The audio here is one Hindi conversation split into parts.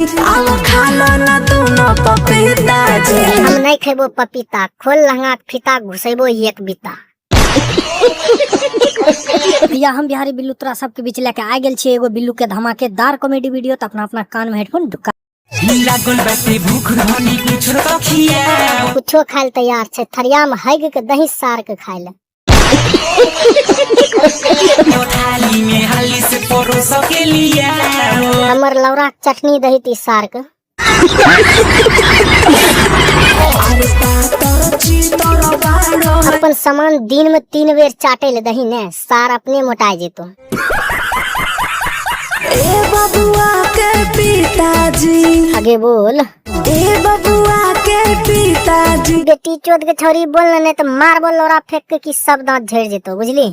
हम नहीं खेबो पपीता, खोल लहंगा फीता घुसेबो एक बीता। या हम बिहारी बिल्लू तोरा सबके बीच लेके आ गेल छी एगो बिल्लू के धमाकेदार कॉमेडी वीडियो। तो अपना अपना कान में हेडफोन ढुका कुछो खाए तैयार छे, थरिया में हैग के दही सार के खाए ले। हमर लौरा चटनी दही ती सार के। अपन सामान दिन में 3 बेर चाटे ले दही ने, सार अपने मोटा जेतो। ए बबुआ के पिताजी, आगे बोल। ए बबुआ के पिताजी। बेटी चोद के छोरी बोल नहीं तो मार बोल लौरा फेंक के कि सब दांत झड़ जेतो, बुझली।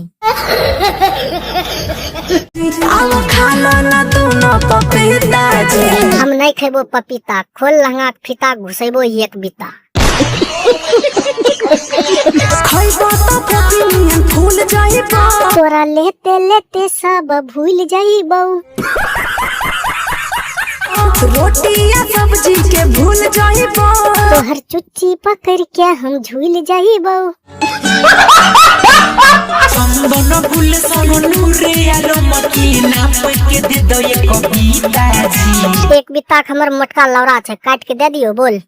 हम नहीं खेबो पपीता, खोल लहंगा फीता घुसेबो एक बीता। फूल जाइबो, तोरा लेते लेते सब भूल जाइबो। रोटी या सब्जी के भूल जाइबो, तोहर चुच्ची पकड़ के हम झूल जाइबो। एक बीता हमर मोटका लौरा छे, काट के दे दियो बोल।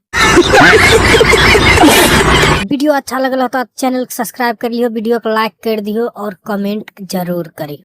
वीडियो अच्छा लगल तो चैनल को सब्सक्राइब कर लियो, वीडियो को लाइक कर दियो और कमेंट जरूर करियो।